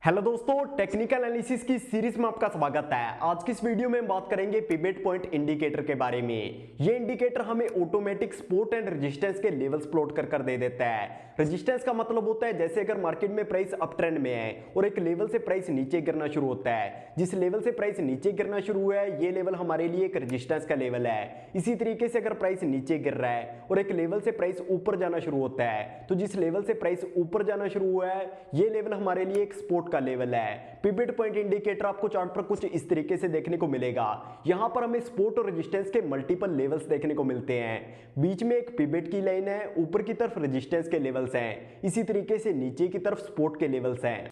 Hello दोस्तों, technical analysis की series में आपका स्वागत है। आज की इस वीडियो में हम बात करेंगे पिवट पॉइंट इंडिकेटर के बारे में। ये इंडिकेटर हमें ऑटोमेटिक सपोर्ट एंड रेजिस्टेंस के लेवल्स प्लॉट कर दे देता है। रेजिस्टेंस का मतलब होता है जैसे अगर मार्केट में प्राइस अप ट्रेंड में है और एक लेवल से प्राइस नीचे गिरना शुरू होता है, जिस लेवल से प्राइस नीचे गिरना शुरू हुआ है ये लेवल हमारे लिए एक रेजिस्टेंस का लेवल है। इसी तरीके से अगर प्राइस नीचे गिर रहा है और एक लेवल से प्राइस ऊपर जाना शुरू होता है, तो जिस लेवल से प्राइस ऊपर जाना शुरू हुआ है ये लेवल हमारे लिए एक सपोर्ट का लेवल है। पिवट पॉइंट इंडिकेटर आपको चार्ट पर कुछ इस तरीके से देखने को मिलेगा। यहां पर हमें सपोर्ट और रेजिस्टेंस के मल्टीपल लेवल्स देखने को मिलते हैं। बीच में एक पिवट की लाइन है, ऊपर की तरफ रेजिस्टेंस के लेवल्स हैं, इसी तरीके से नीचे की तरफ सपोर्ट के लेवल्स हैं।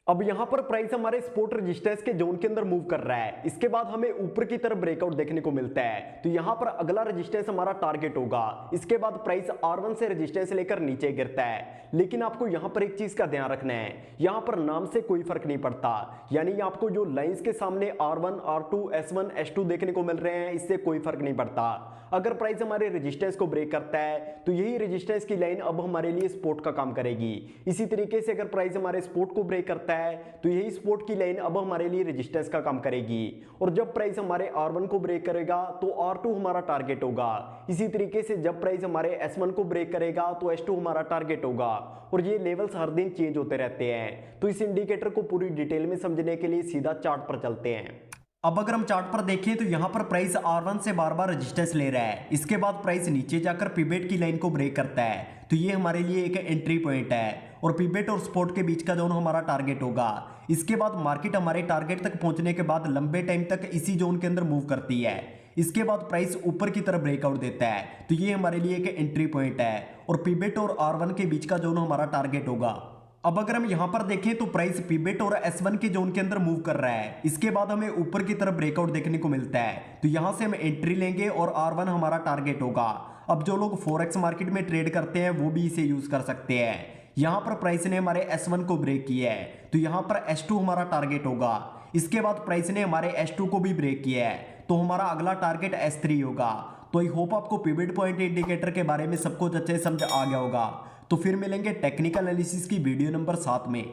अब यहां पर प्राइस हमारे सपोर्ट रेजिस्टेंस के जोन के अंदर मूव कर रहा है। इसके बाद हमें ऊपर की तरफ ब्रेकआउट देखने को मिलता है, तो यहां पर अगला रेजिस्टेंस हमारा टारगेट होगा। इसके बाद प्राइस R1 से रेजिस्टेंस लेकर नीचे गिरता है। लेकिन आपको यहां पर एक चीज का ध्यान रखना है, यहां पर नाम से कोई फर्क नहीं पड़ता, यानी आपको जो लाइंस के सामने R1, R2, S1, S2 देखने को मिल रहे हैं इससे कोई फर्क नहीं पड़ता। अगर प्राइस हमारे रेजिस्टेंस को ब्रेक करता है तो यही रेजिस्टेंस की लाइन अब हमारे लिए सपोर्ट का काम करेगी। इसी तरीके से अगर प्राइस हमारे सपोर्ट को ब्रेक करता है तो यही सपोर्ट की लाइन अब हमारे लिए रेजिस्टेंस का काम करेगी। और जब प्राइस हमारे R1 को ब्रेक करेगा तो R2 हमारा टारगेट होगा। इसी तरीके से जब प्राइस हमारे S1 को ब्रेक करेगा तो S2 हमारा टारगेट होगा। और ये लेवल्स हर दिन चेंज होते रहते हैं। तो इस इंडिकेटर को पूरी डिटेल में समझने के लिए सीधा चार्ट पर चलते हैं। अब अगर हम चार्ट पर देखें तो यहां पर प्राइस R1 से बार बार रेजिस्टेंस ले रहा है। इसके बाद प्राइस नीचे जाकर पिवट की लाइन को ब्रेक करता है, तो ये हमारे लिए एक एंट्री पॉइंट है और पिवट और सपोर्ट के बीच का जोन हमारा टारगेट होगा। इसके बाद मार्केट हमारे टारगेट तक पहुंचने के बाद लंबे टाइम तक इसी जोन के अंदर मूव करती है। इसके बाद प्राइस ऊपर की तरफ ब्रेकआउट देता है, तो ये हमारे लिए एक एंट्री पॉइंट है और पिवट और R1 के बीच का जोन हमारा टारगेट होगा। अब अगर हम यहां पर देखें तो प्राइस पिवट और S1 के जोन के अंदर मूव कर रहा है। इसके बाद हमें ऊपर की तरफ ब्रेकआउट देखने को मिलता है, तो यहां से हम एंट्री लेंगे और R1 हमारा टारगेट होगा। अब जो लोग फॉरेक्स मार्केट में ट्रेड करते हैं वो भी इसे यूज कर सकते हैं। यहां पर प्राइस ने हमारे S1 को ब्रेक किया है, तो यहां पर S2 हमारा टारगेट होगा। इसके बाद प्राइस ने हमारे S2 को भी ब्रेक किया है, तो हमारा अगला टारगेट S3 होगा। तो आई होप आपको पिवट पॉइंट इंडिकेटर के बारे में सब कुछ अच्छे से समझ आ गया होगा। तो फिर मिलेंगे टेक्निकल एनालिसिस की वीडियो नंबर 7 में।